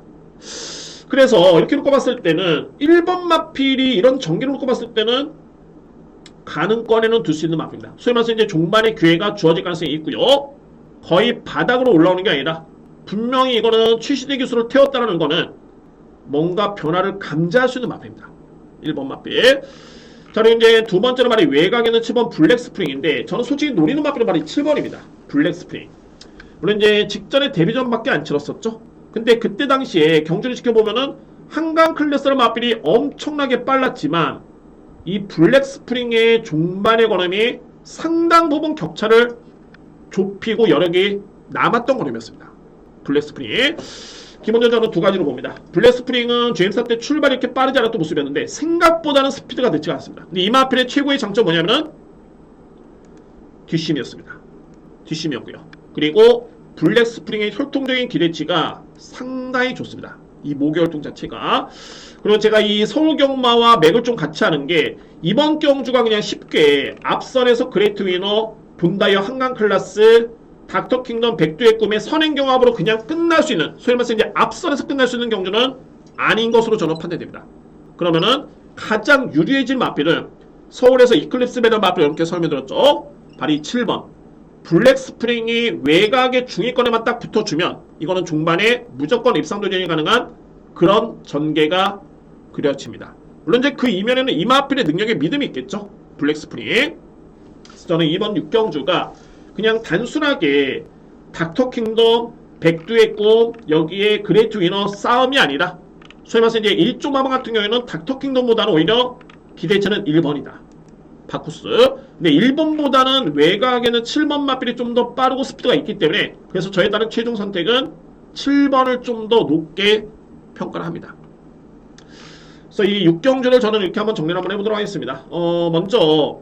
그래서 이렇게 놓고 봤을 때는 1번 마필이 이런 전개를 놓고 봤을 때는 가능권에는 둘 수 있는 마필입니다. 소위 말해서 이제 종반의 기회가 주어질 가능성이 있고요. 거의 바닥으로 올라오는 게 아니라 분명히 이거는 최시대 기술을 태웠다는 거는 뭔가 변화를 감지할 수 있는 마필입니다. 1번 마필. 자, 그리고 이제 두 번째로 말이 외곽에는 7번 블랙 스프링인데 저는 솔직히 노리는 마필은 말이 7번입니다. 블랙 스프링. 물론 이제 직전에 데뷔전밖에 안 치렀었죠. 근데 그때 당시에 경주를 지켜보면은 한강 클래스라는 마필이 엄청나게 빨랐지만 이 블랙 스프링의 종반의 걸음이 상당 부분 격차를 좁히고 여력이 남았던 걸음이었습니다. 블랙 스프링. 기본적으로 저는 두 가지로 봅니다. 블랙 스프링은 제임스 때 출발이 이렇게 빠르지 않았던 모습이었는데 생각보다는 스피드가 늦지가 않습니다. 근데 이 마필의 최고의 장점 뭐냐면은 뒷심이었습니다. 뒷심이었고요. 그리고 블랙 스프링의 혈통적인 기대치가 상당히 좋습니다. 이 모계혈통 자체가. 그리고 제가 이 서울경마와 맥을 좀 같이 하는 게 이번 경주가 그냥 쉽게 앞선에서 그레이트 위너, 본다이어 한강 클래스, 닥터킹덤 백두의 꿈의 선행경합으로 그냥 끝날 수 있는, 소위 말해서 이제 앞선에서 끝날 수 있는 경주는 아닌 것으로 저는 판단됩니다. 그러면은 가장 유리해진 마필은 서울에서 이클립스 배럴 마필 이렇게 설명드렸죠. 바로 이 7번 블랙 스프링이 외곽의 중위권에만 딱 붙어주면 이거는 중반에 무조건 입상 도전이 가능한 그런 전개가 그려집니다. 물론 이제 그 이면에는 이 마필의 능력에 믿음이 있겠죠. 블랙 스프링. 저는 이번 6경주가 그냥 단순하게 닥터킹덤, 백두의 꿈, 여기에 그레이트 위너 싸움이 아니라 소위 말해서 이제 1조 마방 같은 경우에는 닥터킹덤보다는 오히려 기대치는 1번이다. 바쿠스. 근데 1번보다는 외곽에는 7번 마필이 좀 더 빠르고 스피드가 있기 때문에 그래서 저에 따른 최종 선택은 7번을 좀 더 높게 평가를 합니다. 그래서 이 6경주를 저는 이렇게 한번 정리를 한번 해보도록 하겠습니다. 먼저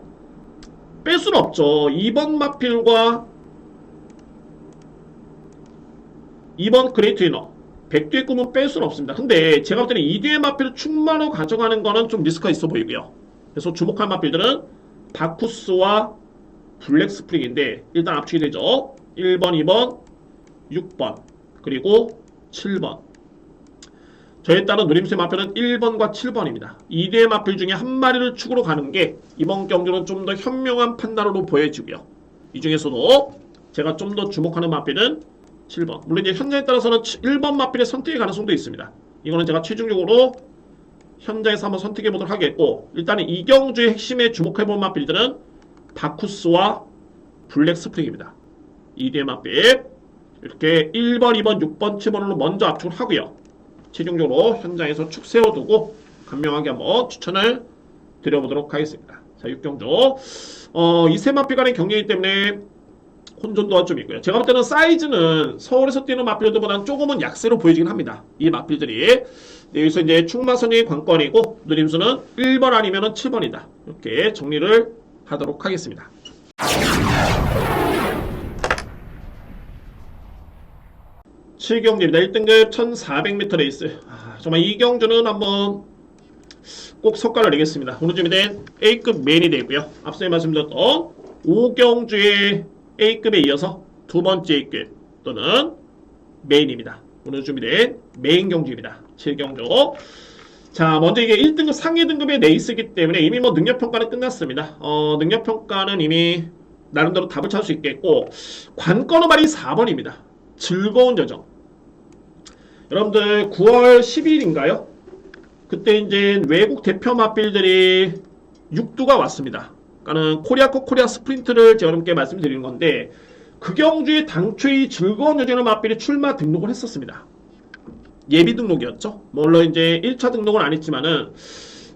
뺄 수는 없죠. 2번 마필과 2번 그레이트 위너, 백두의 꿈은 뺄 수는 없습니다. 근데 제가 볼 때는 2뒤의 마필을 충만으로 가져가는 거는 좀 리스크가 있어 보이고요. 그래서 주목할 마필들은 바쿠스와 블랙 스프링인데 일단 압축이 되죠. 1번, 2번, 6번, 그리고 7번. 저에 따른 누림수의 마필은 1번과 7번입니다. 2대의 마필 중에 한 마리를 축으로 가는 게 이번 경주는 좀 더 현명한 판단으로 보여지고요. 이 중에서도 제가 좀 더 주목하는 마필은 7번. 물론 이제 현장에 따라서는 1번 마필의 선택의 가능성도 있습니다. 이거는 제가 최종적으로 현장에서 한번 선택해 보도록 하겠고, 일단은 이 경주의 핵심에 주목해 볼 마필들은 바쿠스와 블랙 스프링입니다. 2대의 마필 이렇게 1번, 2번, 6번, 7번으로 먼저 압축을 하고요. 최종적으로 현장에서 축 세워두고 간명하게 한번 추천을 드려보도록 하겠습니다. 자, 6경주 이 세 마필 간의 경기이기 때문에 혼돈도가 좀 있고요. 제가 볼 때는 사이즈는 서울에서 뛰는 마필들보다는 조금은 약세로 보이긴 합니다. 이 마필들이. 네, 여기서 이제 충마선이 관건이고 누림수는 1번 아니면 7번이다. 이렇게 정리를 하도록 하겠습니다. 7경주입니다. 1등급 1400m 레이스. 정말 이 경주는 한번 꼭 석가를 내겠습니다. 오늘 준비된 A급 메인이 되고요. 앞서 말씀드렸던 오경주의 A급에 이어서 두 번째 A급 또는 메인입니다. 오늘 준비된 메인 경주입니다. 7경주. 자, 먼저 이게 1등급 상위 등급의 레이스이기 때문에 이미 뭐 능력평가는 끝났습니다. 능력평가는 이미 나름대로 답을 찾을 수 있겠고, 관건의 말이 4번입니다. 즐거운 여정. 여러분들 9월 10일인가요? 그때 이제 외국 대표 맞빌들이 6두가 왔습니다. 그러니까는 코리아컵 코리아 스프린트를 제가 여러분께 말씀드리는 건데, 그 경주에 당초에 이 즐거운 여정의 맞빌이 출마 등록을 했었습니다. 예비 등록이었죠. 물론 이제 1차 등록은 안 했지만은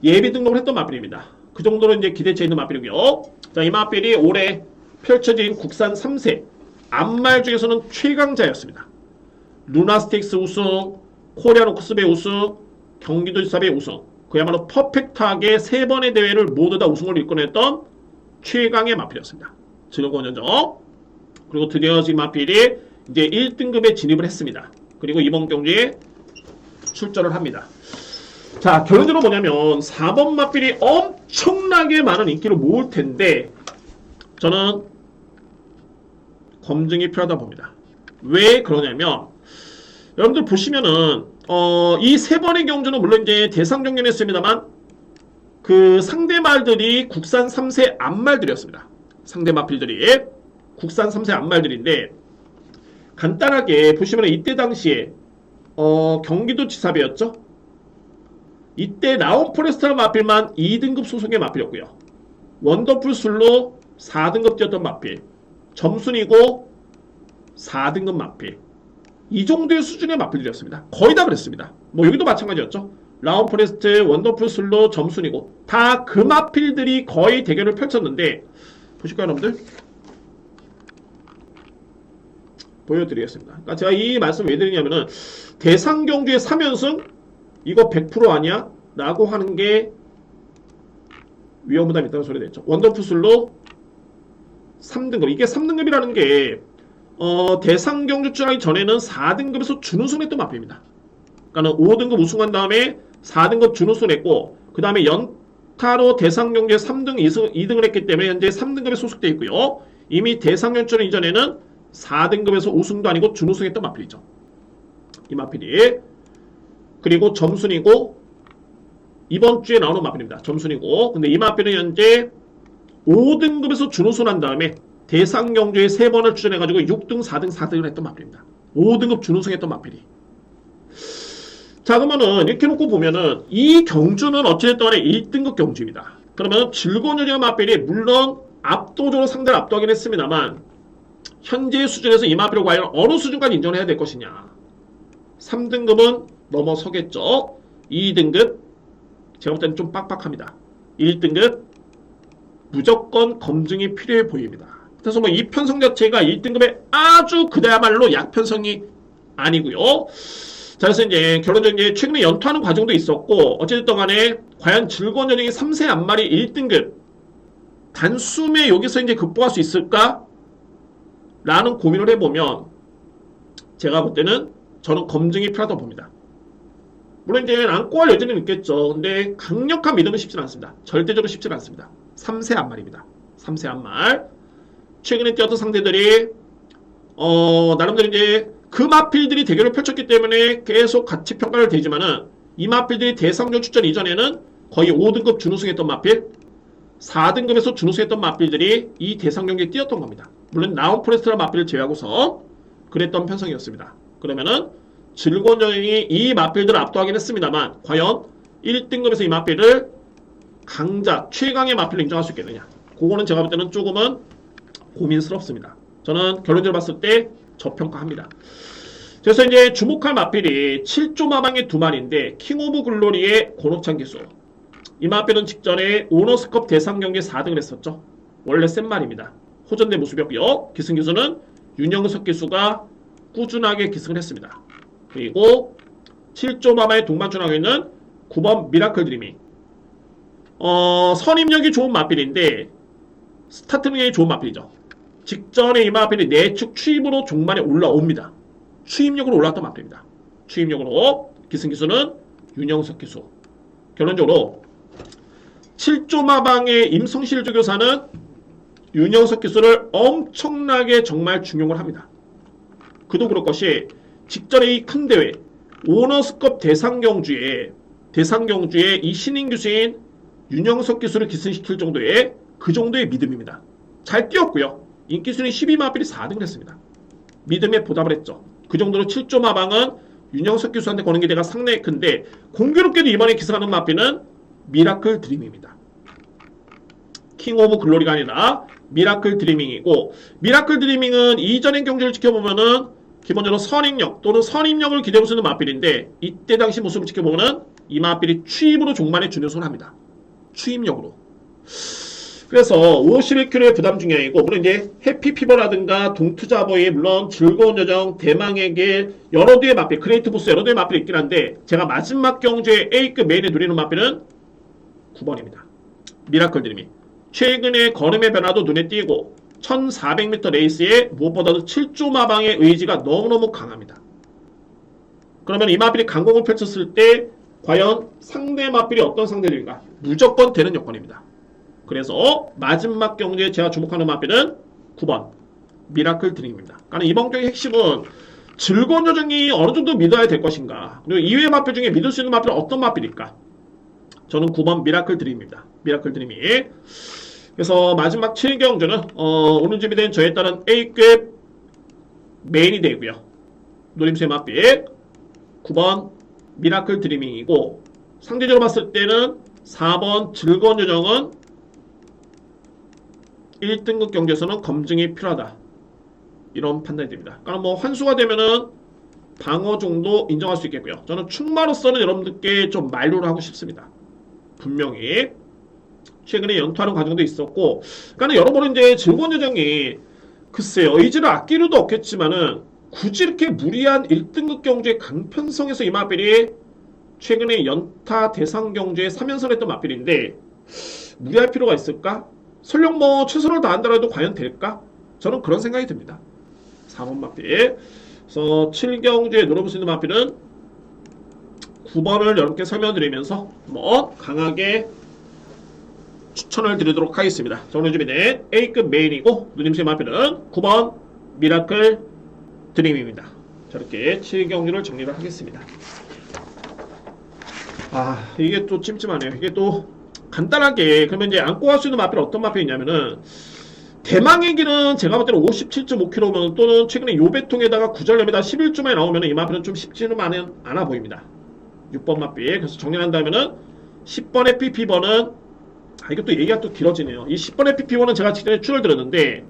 예비 등록을 했던 맞빌입니다. 그 정도로 이제 기대치에 있는 맞빌이고요. 자, 이 맞빌이 올해 펼쳐진 국산 3세 암말 중에서는 최강자였습니다. 루나스틱스 우승, 코리안 오크스배 우승, 경기도지사배 우승, 그야말로 퍼펙트하게 3번의 대회를 모두 다 우승을 이끌어냈던 최강의 마필이었습니다. 즐거운 여정. 그리고 드디어 지금 마필이 이제 1등급에 진입을 했습니다. 그리고 이번 경주에 출전을 합니다. 자, 결론적으로 뭐냐면 4번 마필이 엄청나게 많은 인기를 모을 텐데 저는 검증이 필요하다 봅니다. 왜 그러냐면 여러분들 보시면은 이 3번의 경주는 물론 이제 대상 경연했습니다만 그 상대 말들이 국산 3세 암말들이었습니다. 상대 마필들이 국산 3세 암말들인데 간단하게 보시면 이때 당시에 경기도지사배였죠. 이때 라온 포레스트라 마필만 2등급 소속의 마필이었고요. 원더풀 술로 4등급 뛰었던 마필, 점순이고 4등급 마필, 이 정도의 수준의 마필들이었습니다. 거의 다 그랬습니다. 뭐 여기도 마찬가지였죠. 라온 포레스트, 원더풀 술로, 점순이고 다 그 마필들이 거의 대결을 펼쳤는데 보실까요 여러분들? 보여드리겠습니다. 그러니까 제가 이 말씀 왜 드리냐면은 대상 경주의 3연승 이거 100% 아니야? 라고 하는 게 위험부담이 있다는 소리가 됐죠. 원더풀 술로 3등급. 이게 3등급이라는 게 대상 경주 출하기 전에는 4등급에서 준우승했던 마필입니다. 그러니까 5등급 우승한 다음에 4등급 준우승을 했고 그 다음에 연타로 대상 경주에 3등, 2등을 했기 때문에 현재 3등급에 소속되어 있고요. 이미 대상 경주 이전에는 4등급에서 우승도 아니고 준우승했던 마필이죠. 이 마필이. 그리고 점순이고 이번 주에 나오는 마필입니다. 점순이고 근데 이 마필은 현재 5등급에서 준우승을 한 다음에 대상 경주에 3번을 출전해가지고 6등, 4등, 4등을 했던 마필입니다. 5등급 준우승했던 마필이. 자, 그러면은 이렇게 놓고 보면은 이 경주는 어찌됐든 간에 1등급 경주입니다. 그러면 즐거운 여정 마필이 물론 압도적으로 상대를 압도하긴 했습니다만 현재 수준에서 이 마필을 과연 어느 수준까지 인정을 해야 될 것이냐. 3등급은 넘어서겠죠. 2등급 제가 볼 때는 좀 빡빡합니다. 1등급 무조건 검증이 필요해 보입니다. 그래서 뭐 이 편성 자체가 1등급의 아주 그야말로 약편성이 아니고요. 자, 그래서 이제 결론적으로 이제 최근에 연투하는 과정도 있었고 어쨌든 간에 과연 즐거운 여정이 3세 암말이 1등급 단숨에 여기서 이제 극복할 수 있을까? 라는 고민을 해보면 제가 볼 때는 저는 검증이 필요하다고 봅니다. 물론 이제 안고 할 여지는 있겠죠. 근데 강력한 믿음은 쉽지는 않습니다. 절대적으로 쉽지는 않습니다. 3세 암말입니다. 3세 암말. 최근에 뛰었던 상대들이 나름대로 이제 그 마필들이 대결을 펼쳤기 때문에 계속 같이 평가를 되지만은 이 마필들이 대상전 출전 이전에는 거의 5등급 준우승했던 마필, 4등급에서 준우승했던 마필들이 이 대상 경기에 뛰었던 겁니다. 물론 라온 포레스트라 마필을 제외하고서 그랬던 편성이었습니다. 그러면은 즐거운 여행이 이 마필들을 압도하긴 했습니다만 과연 1등급에서 이 마필을 강자, 최강의 마필로 인정할 수 있겠느냐. 그거는 제가 볼 때는 조금은 고민스럽습니다. 저는 결론적으로 봤을 때 저평가합니다. 그래서 이제 주목할 마필이 7조 마방의 두 마리인데 킹 오브 글로리의 권호찬 기수. 이 마필은 직전에 오너스컵 대상 경기에 4등을 했었죠. 원래 센 말입니다. 호전대 모습이었고요. 기승 기수는 윤영석 기수가 꾸준하게 기승을 했습니다. 그리고 7조 마마의 동반준하고 있는 9번 미라클 드리밍. 선임력이 좋은 마필인데 스타트 능력이 좋은 마필이죠. 직전에 이 마필이 내축 추임으로 종반에 올라옵니다. 추임력으로 올라왔던 마필입니다. 추임력으로 기승 기수는 윤영석 기수. 결론적으로 7조 마방의 임성실 조교사는 윤영석 기수를 엄청나게 정말 중용을 합니다. 그도 그럴 것이 직전에 이 큰 대회 오너스컵 대상경주에 이 신인 교수인 윤영석 기수를 기승시킬 정도의 그 정도의 믿음입니다. 잘 뛰었고요. 인기 순위 12마필이 4등을 했습니다. 믿음에 보답을 했죠. 그 정도로 7조 마방은 윤영석 기수한테 거는 기대가 상당히 큰데 공교롭게도 이번에 기승하는 마필은 미라클 드리밍입니다. 킹 오브 글로리가 아니라 미라클 드리밍이고, 미라클 드리밍은 이전의 경주를 지켜보면은 기본적으로 선임력 또는 선임력을 기대할 수 있는 마필인데, 이때 당시 모습을 지켜보면은 이 마필이 추임으로 종만에 준우승을 합니다. 추임력으로. 그래서 51kg의 부담 중량이고, 물론 이제 해피피버라든가 동투자보이, 물론 즐거운 여정, 대망의 길, 여러 대의 마필, 그레이트 보스 여러 대의 마필이 있긴 한데, 제가 마지막 경주의 A급 메인에 누리는 마필은 9번입니다. 미라클 드리밍. 최근의 걸음의 변화도 눈에 띄고 1400m 레이스에 무엇보다도 7조 마방의 의지가 너무너무 강합니다. 그러면 이 마필이 강공을 펼쳤을 때 과연 상대 마필이 어떤 상대들인가? 무조건 되는 여건입니다. 그래서 마지막 경기에 제가 주목하는 마필은 9번 미라클 드림입니다. 그러니까 이번 경기 핵심은 즐거운 여정이 어느 정도 믿어야 될 것인가? 그리고 이외의 마필 중에 믿을 수 있는 마필은 어떤 마필일까? 저는 9번 미라클 드림입니다. 미라클 드림이. 그래서 마지막 7경주는 오늘 준비된 저에 따른 A급 메인이 되고요. 노림수의 마필 9번 미라클 드리밍이고, 상대적으로 봤을 때는 4번 즐거운 여정은 1등급 경주에서는 검증이 필요하다. 이런 판단이 됩니다. 그러니까 뭐 환수가 되면은 방어 정도 인정할 수 있겠고요. 저는 충마로서는 여러분들께 좀 만류를 하고 싶습니다. 분명히 최근에 연투하는 과정도 있었고, 그러니까 여러모로 이제 즐거운 여정이 글쎄요, 의지를 아낄 수도 없겠지만은 굳이 이렇게 무리한 1등급 경주의 강편성에서 이 마필이 최근에 연타 대상 경주에 3연승을 했던 마필인데 무리할 필요가 있을까? 설령 뭐 최선을 다한다라도 과연 될까? 저는 그런 생각이 듭니다. 4번 마필. 그래서 7경주에 노려볼 수 있는 마필은 9번을 여러분께 설명드리면서 뭐 강하게 추천을 드리도록 하겠습니다. 자, 오늘 준비된 A급 메인이고 누님수의 마필은 9번 미라클 드림입니다. 저렇게 7경주를 정리를 하겠습니다. 이게 또 찜찜하네요. 이게 또 간단하게 그러면 이제 안고 갈 수 있는 마필은 어떤 마필이냐면은, 대망의 길은 제가 볼 때는 57.5km 또는 최근에 요배통에다가 구절염에다 11주만에 나오면 이 마필은 좀 쉽지는 않아 보입니다. 6번 마필. 그래서 정리한다면은 10번 FPP번은 이게 또 얘기가 또 길어지네요. 이 10번 FPP번은 제가 직전에 출을 들었는데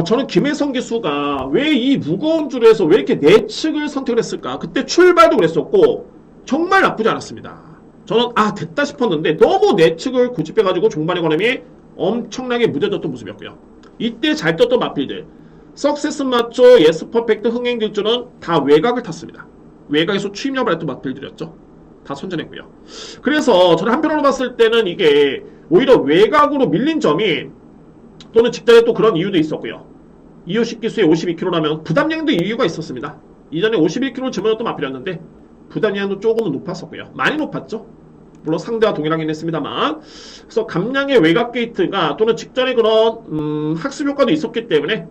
저는 김혜성 기수가 왜 이 무거운 줄에서 왜 이렇게 내측을 선택을 했을까? 그때 출발도 그랬었고 정말 나쁘지 않았습니다. 저는 됐다 싶었는데 너무 내측을 고집해가지고 종반의 걸음이 엄청나게 무뎌졌던 모습이었고요. 이때 잘 떴던 마필들 석세스 마초, 예스 퍼펙트, 흥행질주는 다 외곽을 탔습니다. 외곽에서 추임력을 했던 마필들이었죠. 다 선전했고요. 그래서 저는 한편으로 봤을 때는 이게 오히려 외곽으로 밀린 점이, 또는 직전에 또 그런 이유도 있었고요. 이효식 기수의 52kg라면 부담량도 이유가 있었습니다. 이전에 51kg 집어넣었던 마필이었는데 부담량도 조금은 높았었고요. 많이 높았죠. 물론 상대와 동일하긴 했습니다만. 그래서 감량의 외곽 게이트가 또는 직전에 그런 학습 효과도 있었기 때문에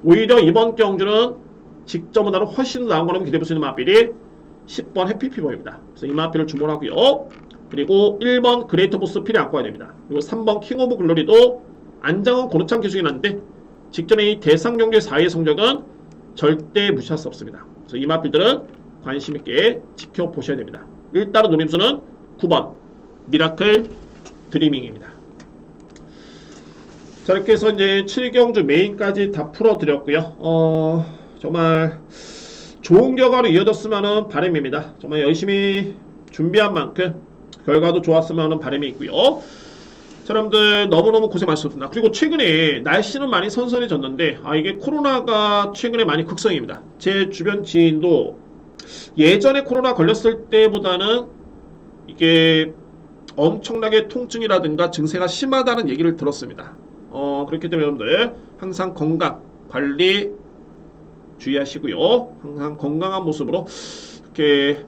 오히려 이번 경주는 직전보다는 훨씬 나은 거라면 기대해볼 수 있는 마필이 10번 해피피버입니다. 그래서 이 마필을 주문하고요. 그리고 1번 그레이터 보스 필히 안고 와야 됩니다. 그리고 3번 킹 오브 글로리도 안장은 고르찬 기수긴 한데 직전에 이 대상 경주의 4위의 성적은 절대 무시할 수 없습니다. 그래서 이 마필들은 관심 있게 지켜보셔야 됩니다. 일단은 노림수는 9번 미라클 드리밍입니다. 자, 이렇게 해서 이제 7경주 메인까지 다 풀어드렸고요. 정말 좋은 결과로 이어졌으면 하는 바람입니다. 정말 열심히 준비한 만큼 결과도 좋았으면 하는 바람이 있고요. 자, 여러분들 너무너무 고생 많으셨습니다. 그리고 최근에 날씨는 많이 선선해졌는데 이게 코로나가 최근에 많이 극성입니다. 제 주변 지인도 예전에 코로나 걸렸을 때보다는 이게 엄청나게 통증이라든가 증세가 심하다는 얘기를 들었습니다. 그렇기 때문에 여러분들 항상 건강 관리 주의하시고요. 항상 건강한 모습으로 이렇게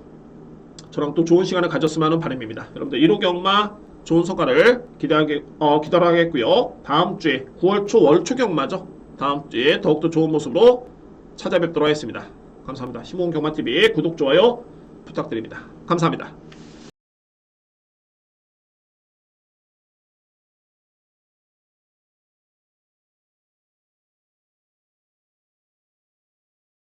저랑 또 좋은 시간을 가졌으면 하는 바람입니다. 여러분들 1호 경마 좋은 성과를 기대하겠고요. 다음 주에 9월 초 월초 경마죠. 다음 주에 더욱더 좋은 모습으로 찾아뵙도록 하겠습니다. 감사합니다. 심호흡 경마TV 구독, 좋아요 부탁드립니다. 감사합니다.